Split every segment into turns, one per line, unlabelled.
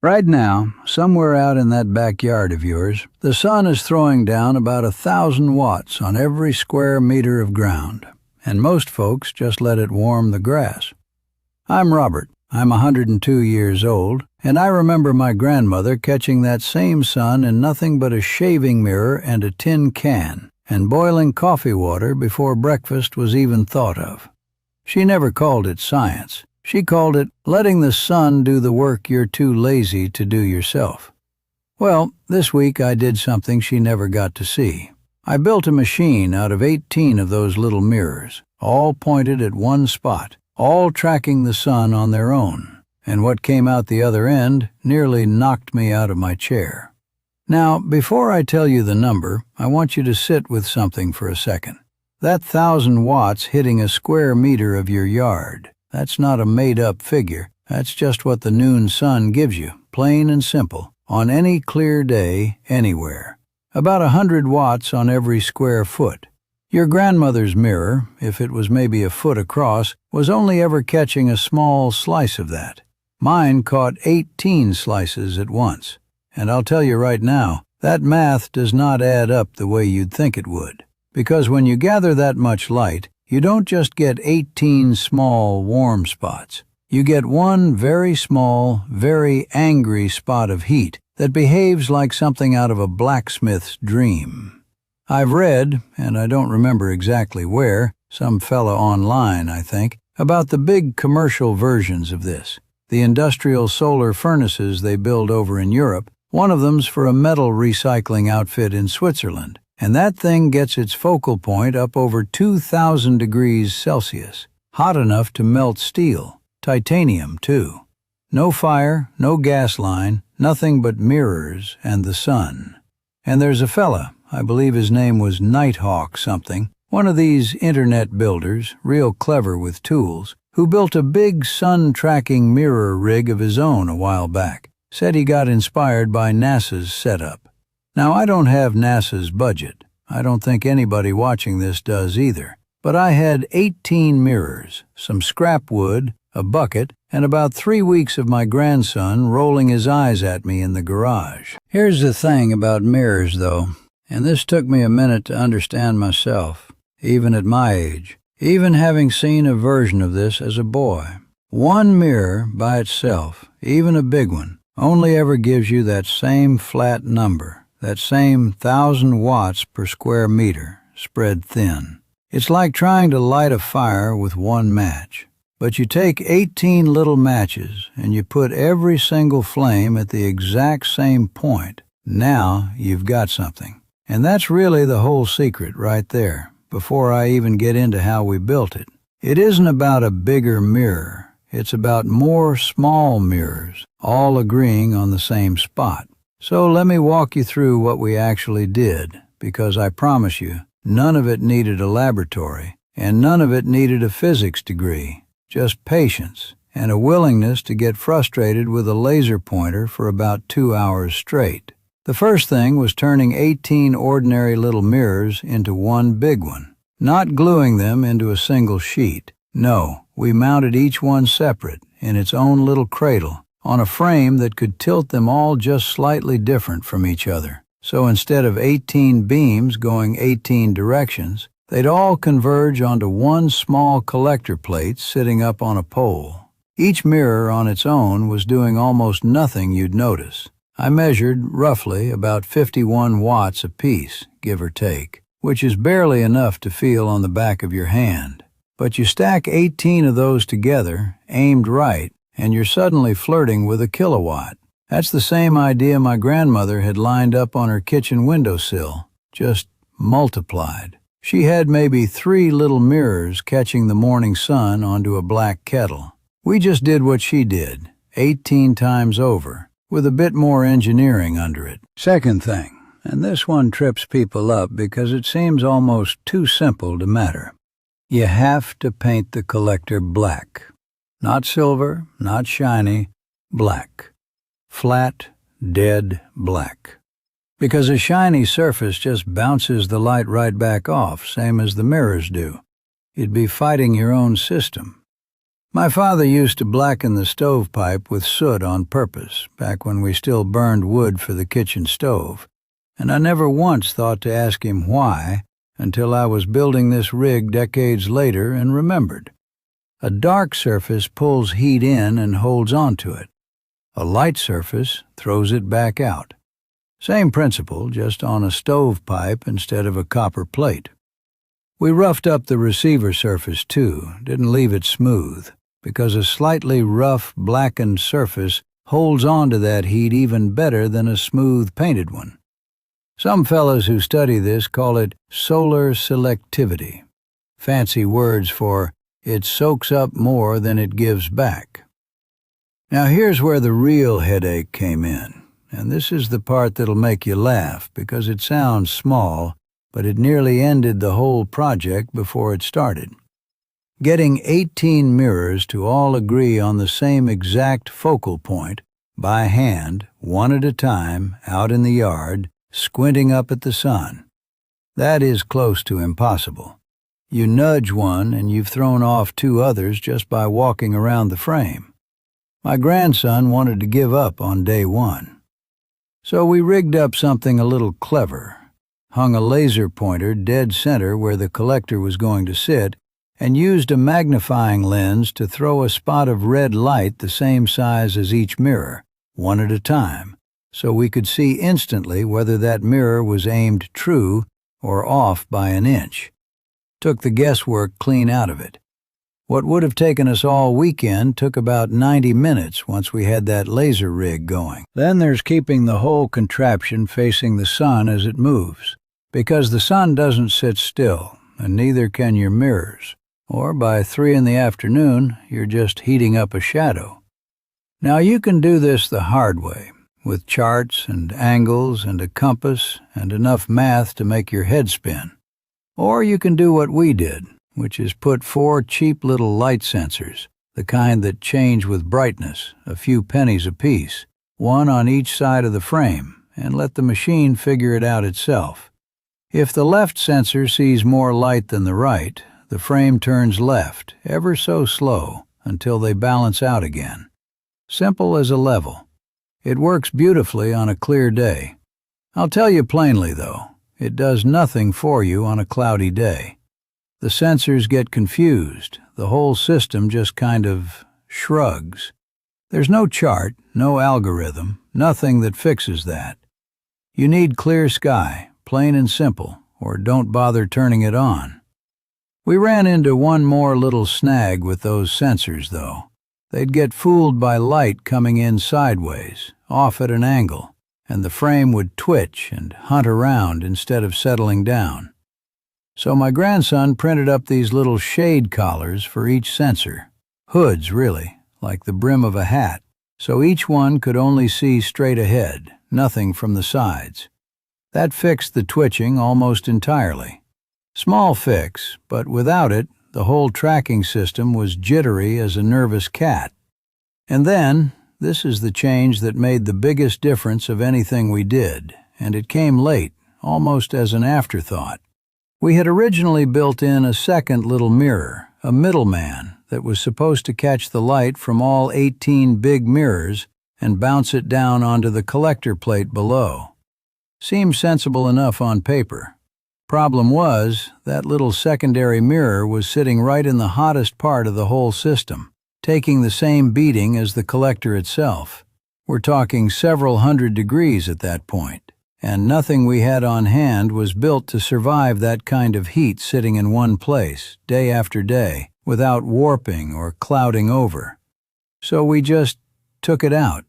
Right now, somewhere out in that backyard of yours, the sun is throwing down about 1,000 watts on every square meter of ground, and most folks just let it warm the grass. I'm Robert. I'm 102 years old, and I remember my grandmother catching that same sun in nothing but a shaving mirror and a tin can, and boiling coffee water before breakfast was even thought of. She never called it science. She called it letting the sun do the work you're too lazy to do yourself. Well, this week I did something she never got to see. I built a machine out of 18 of those little mirrors, all pointed at one spot, all tracking the sun on their own, and what came out the other end nearly knocked me out of my chair. Now, before I tell you the number, I want you to sit with something for a second. That 1,000 watts hitting a square meter of your yard, that's not a made-up figure. That's just what the noon sun gives you, plain and simple, on any clear day, anywhere. About 100 watts on every square foot. Your grandmother's mirror, if it was maybe a foot across, was only ever catching a small slice of that. Mine caught 18 slices at once. And I'll tell you right now, that math does not add up the way you'd think it would. Because when you gather that much light, you don't just get 18 small, warm spots. You get one very small, very angry spot of heat that behaves like something out of a blacksmith's dream. I've read, and I don't remember exactly where, some fella online, I think, about the big commercial versions of this. The industrial solar furnaces they build over in Europe. One of them's for a metal recycling outfit in Switzerland. And that thing gets its focal point up over 2,000 degrees Celsius, hot enough to melt steel, titanium too. No fire, no gas line, nothing but mirrors and the sun. And there's a fella, I believe his name was Nighthawk something, one of these internet builders, real clever with tools, who built a big sun-tracking mirror rig of his own a while back. Said he got inspired by NASA's setup. Now, I don't have NASA's budget. I don't think anybody watching this does either. But I had 18 mirrors, some scrap wood, a bucket, and about 3 weeks of my grandson rolling his eyes at me in the garage. Here's the thing about mirrors, though, and this took me a minute to understand myself, even at my age, even having seen a version of this as a boy. One mirror by itself, even a big one, only ever gives you that same flat number. That same 1,000 watts per square meter, spread thin. It's like trying to light a fire with one match. But you take 18 little matches and you put every single flame at the exact same point. Now you've got something. And that's really the whole secret right there, before I even get into how we built it. It isn't about a bigger mirror. It's about more small mirrors, all agreeing on the same spot. So let me walk you through what we actually did, because I promise you, none of it needed a laboratory, and none of it needed a physics degree, just patience and a willingness to get frustrated with a laser pointer for about 2 hours straight. The first thing was turning 18 ordinary little mirrors into one big one, not gluing them into a single sheet. No, we mounted each one separate, in its own little cradle, on a frame that could tilt them all just slightly different from each other. So instead of 18 beams going 18 directions, they'd all converge onto one small collector plate sitting up on a pole. Each mirror on its own was doing almost nothing you'd notice. I measured, roughly, about 51 watts apiece, give or take, which is barely enough to feel on the back of your hand. But you stack 18 of those together, aimed right, and you're suddenly flirting with a kilowatt. That's the same idea my grandmother had lined up on her kitchen windowsill, just multiplied. She had maybe 3 little mirrors catching the morning sun onto a black kettle. We just did what she did, 18 times over, with a bit more engineering under it. Second thing, and this one trips people up because it seems almost too simple to matter. You have to paint the collector black. Not silver, not shiny, black. Flat, dead black. Because a shiny surface just bounces the light right back off, same as the mirrors do. You'd be fighting your own system. My father used to blacken the stovepipe with soot on purpose, back when we still burned wood for the kitchen stove, and I never once thought to ask him why until I was building this rig decades later and remembered. A dark surface pulls heat in and holds on to it. A light surface throws it back out. Same principle, just on a stovepipe instead of a copper plate. We roughed up the receiver surface too, didn't leave it smooth, because a slightly rough, blackened surface holds on to that heat even better than a smooth painted one. Some fellows who study this call it solar selectivity. Fancy words for it soaks up more than it gives back. Now here's where the real headache came in, and this is the part that'll make you laugh because it sounds small, but it nearly ended the whole project before it started. Getting 18 mirrors to all agree on the same exact focal point, by hand, one at a time, out in the yard, squinting up at the sun. That is close to impossible. You nudge one and you've thrown off two others just by walking around the frame. My grandson wanted to give up on day one. So we rigged up something a little clever, hung a laser pointer dead center where the collector was going to sit, and used a magnifying lens to throw a spot of red light the same size as each mirror, one at a time, so we could see instantly whether that mirror was aimed true or off by an inch. Took the guesswork clean out of it. What would have taken us all weekend took about 90 minutes once we had that laser rig going. Then there's keeping the whole contraption facing the sun as it moves, because the sun doesn't sit still, and neither can your mirrors. Or by 3 in the afternoon, you're just heating up a shadow. Now you can do this the hard way, with charts and angles and a compass and enough math to make your head spin. Or you can do what we did, which is put 4 cheap little light sensors, the kind that change with brightness, a few pennies apiece, one on each side of the frame, and let the machine figure it out itself. If the left sensor sees more light than the right, the frame turns left, ever so slow, until they balance out again. Simple as a level. It works beautifully on a clear day. I'll tell you plainly, though, it does nothing for you on a cloudy day. The sensors get confused. The whole system just kind of shrugs. There's no chart, no algorithm, nothing that fixes that. You need clear sky, plain and simple, or don't bother turning it on. We ran into one more little snag with those sensors, though. They'd get fooled by light coming in sideways, off at an angle, and the frame would twitch and hunt around instead of settling down. So my grandson printed up these little shade collars for each sensor, hoods really, like the brim of a hat, so each one could only see straight ahead, nothing from the sides. That fixed the twitching almost entirely. Small fix, but without it, the whole tracking system was jittery as a nervous cat. And then, this is the change that made the biggest difference of anything we did, and it came late, almost as an afterthought. We had originally built in a second little mirror, a middleman, that was supposed to catch the light from all 18 big mirrors and bounce it down onto the collector plate below. Seemed sensible enough on paper. Problem was, that little secondary mirror was sitting right in the hottest part of the whole system, taking the same beating as the collector itself. We're talking several hundred degrees at that point, and nothing we had on hand was built to survive that kind of heat sitting in one place, day after day, without warping or clouding over. So we just took it out,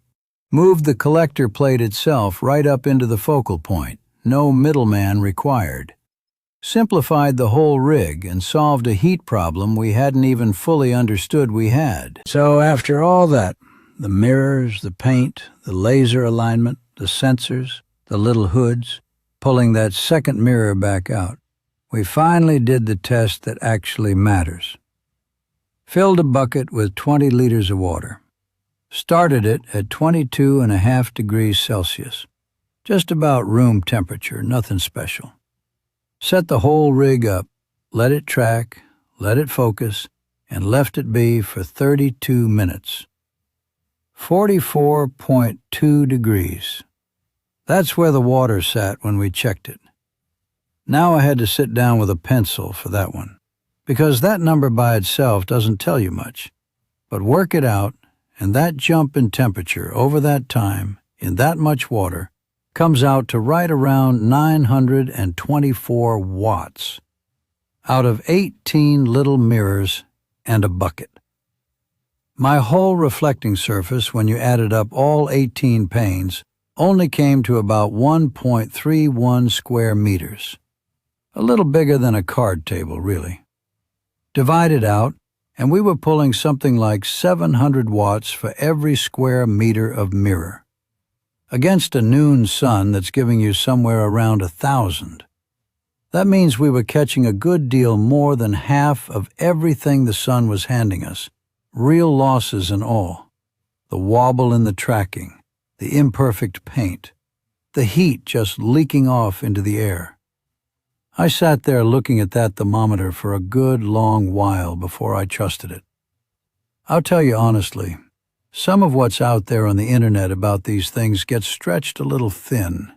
moved the collector plate itself right up into the focal point, no middleman required. Simplified the whole rig and solved a heat problem we hadn't even fully understood we had. So after all that, the mirrors, the paint, the laser alignment, the sensors, the little hoods, pulling that second mirror back out, we finally did the test that actually matters. Filled a bucket with 20 liters of water. Started it at 22.5 degrees Celsius. Just about room temperature, nothing special. Set the whole rig up, let it track, let it focus, and left it be for 32 minutes. 44.2 degrees. That's where the water sat when we checked it. Now I had to sit down with a pencil for that one, because that number by itself doesn't tell you much. But work it out, and that jump in temperature over that time, in that much water, comes out to right around 924 watts, out of 18 little mirrors and a bucket. My whole reflecting surface, when you added up all 18 panes, only came to about 1.31 square meters. A little bigger than a card table, really. Divide it out, and we were pulling something like 700 watts for every square meter of mirror. Against a noon sun that's giving you somewhere around 1,000. That means we were catching a good deal more than half of everything the sun was handing us, real losses and all. The wobble in the tracking, the imperfect paint, the heat just leaking off into the air. I sat there looking at that thermometer for a good long while before I trusted it. I'll tell you honestly, some of what's out there on the internet about these things gets stretched a little thin.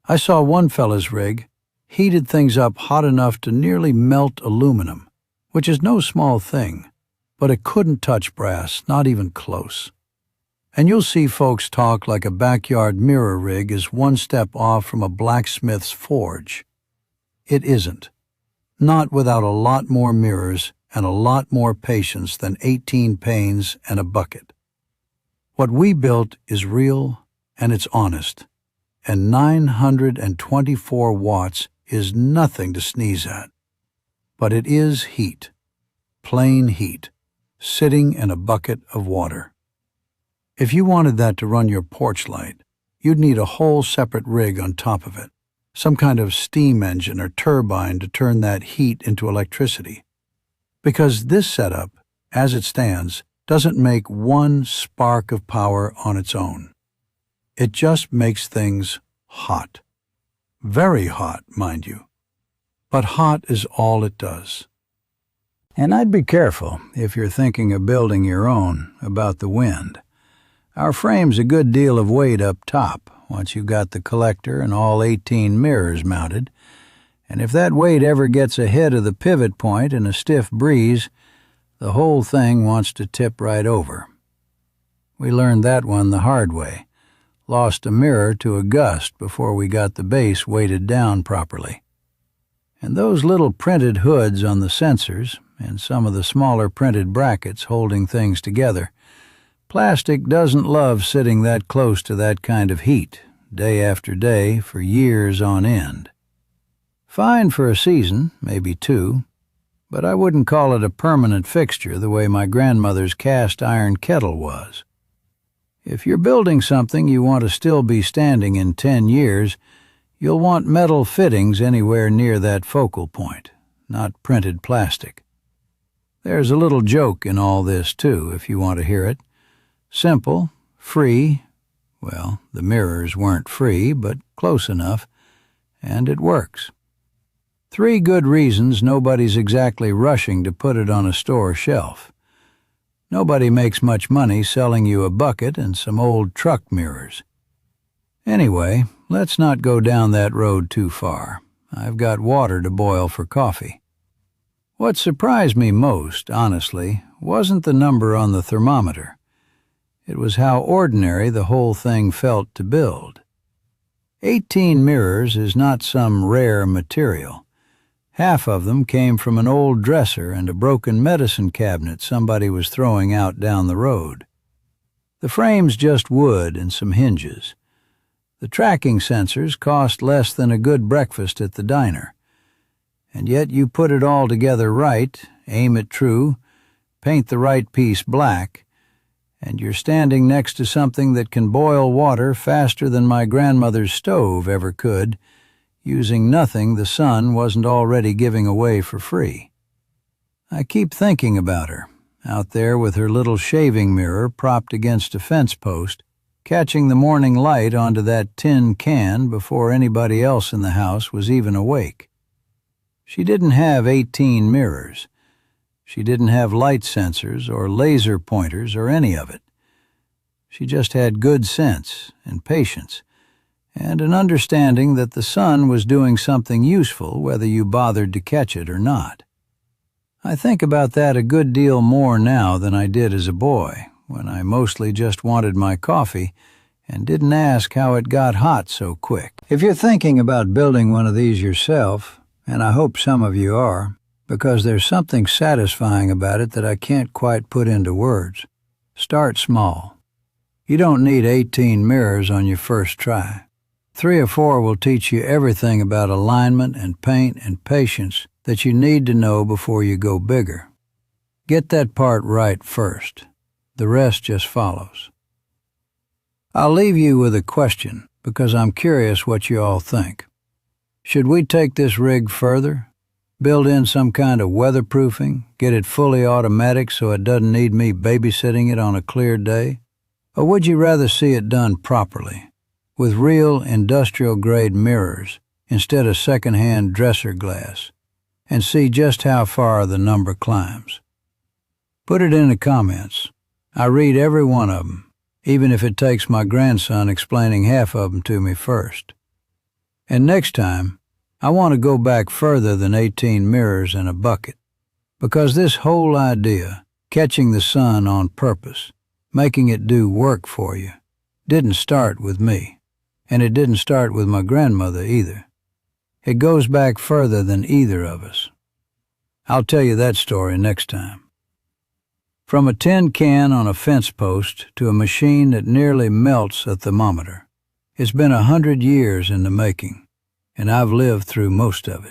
I saw one fella's rig heated things up hot enough to nearly melt aluminum, which is no small thing, but it couldn't touch brass, not even close. And you'll see folks talk like a backyard mirror rig is one step off from a blacksmith's forge. It isn't. Not without a lot more mirrors and a lot more patience than 18 panes and a bucket. What we built is real and it's honest, and 924 watts is nothing to sneeze at. But it is heat, plain heat, sitting in a bucket of water. If you wanted that to run your porch light, you'd need a whole separate rig on top of it, some kind of steam engine or turbine to turn that heat into electricity. Because this setup, as it stands, doesn't make one spark of power on its own. It just makes things hot. Very hot, mind you. But hot is all it does. And I'd be careful, if you're thinking of building your own, about the wind. Our frame's a good deal of weight up top, once you've got the collector and all 18 mirrors mounted, and if that weight ever gets ahead of the pivot point in a stiff breeze, the whole thing wants to tip right over. We learned that one the hard way. Lost a mirror to a gust before we got the base weighted down properly. And those little printed hoods on the sensors, and some of the smaller printed brackets holding things together, plastic doesn't love sitting that close to that kind of heat, day after day, for years on end. Fine for a season, maybe two, but I wouldn't call it a permanent fixture the way my grandmother's cast iron kettle was. If you're building something you want to still be standing in 10 years, you'll want metal fittings anywhere near that focal point, not printed plastic. There's a little joke in all this, too, if you want to hear it. Simple, free, well, the mirrors weren't free, but close enough, and it works. 3 good reasons nobody's exactly rushing to put it on a store shelf. Nobody makes much money selling you a bucket and some old truck mirrors. Anyway, let's not go down that road too far. I've got water to boil for coffee. What surprised me most, honestly, wasn't the number on the thermometer. It was how ordinary the whole thing felt to build. 18 mirrors is not some rare material. Half of them came from an old dresser and a broken medicine cabinet somebody was throwing out down the road. The frame's just wood and some hinges. The tracking sensors cost less than a good breakfast at the diner. And yet you put it all together right, aim it true, paint the right piece black, and you're standing next to something that can boil water faster than my grandmother's stove ever could, using nothing the sun wasn't already giving away for free. I keep thinking about her, out there with her little shaving mirror propped against a fence post, catching the morning light onto that tin can before anybody else in the house was even awake. She didn't have 18 mirrors. She didn't have light sensors or laser pointers or any of it. She just had good sense and patience and an understanding that the sun was doing something useful whether you bothered to catch it or not. I think about that a good deal more now than I did as a boy, when I mostly just wanted my coffee and didn't ask how it got hot so quick. If you're thinking about building one of these yourself, and I hope some of you are, because there's something satisfying about it that I can't quite put into words, start small. You don't need 18 mirrors on your first try. 3 or 4 will teach you everything about alignment and paint and patience that you need to know before you go bigger. Get that part right first. The rest just follows. I'll leave you with a question because I'm curious what you all think. Should we take this rig further? Build in some kind of weatherproofing, get it fully automatic so it doesn't need me babysitting it on a clear day? Or would you rather see it done properly, with real industrial-grade mirrors instead of second-hand dresser glass, and see just how far the number climbs? Put it in the comments. I read every one of them, even if it takes my grandson explaining half of them to me first. And next time, I want to go back further than 18 mirrors in a bucket, because this whole idea, catching the sun on purpose, making it do work for you, didn't start with me, and it didn't start with my grandmother either. It goes back further than either of us. I'll tell you that story next time. From a tin can on a fence post to a machine that nearly melts a thermometer, it's been 100 years in the making, and I've lived through most of it.